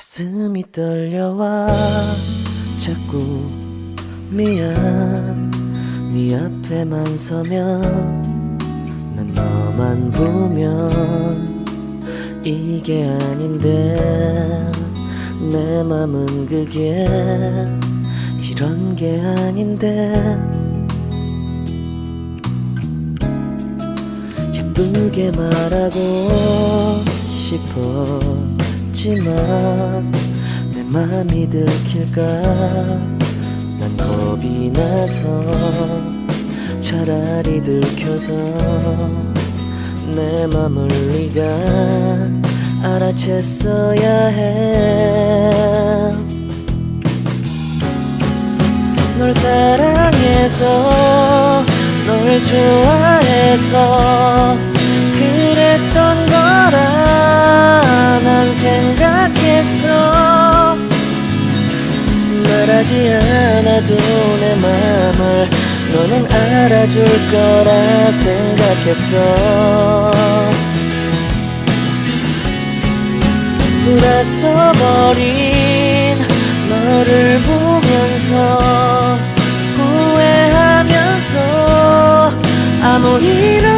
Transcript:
가슴이 떨려와 자꾸 미안. 네 앞에만 서면 난 너만 보면 이게 아닌데 내 맘은 그게 이런 게 아닌데 예쁘게 말하고 싶었지만 내 맘이 들킬까 난 겁이 나서 차라리 들켜서 내 맘을 네가 알아챘어야 해. 널 사랑해서 널 좋아해서 그랬던 거라 난 생각했어. 말하지 않아도 내 맘을 너는 알아줄 거라 생각했어. 돌아서버린 너를 보면서 후회하면서 아무 일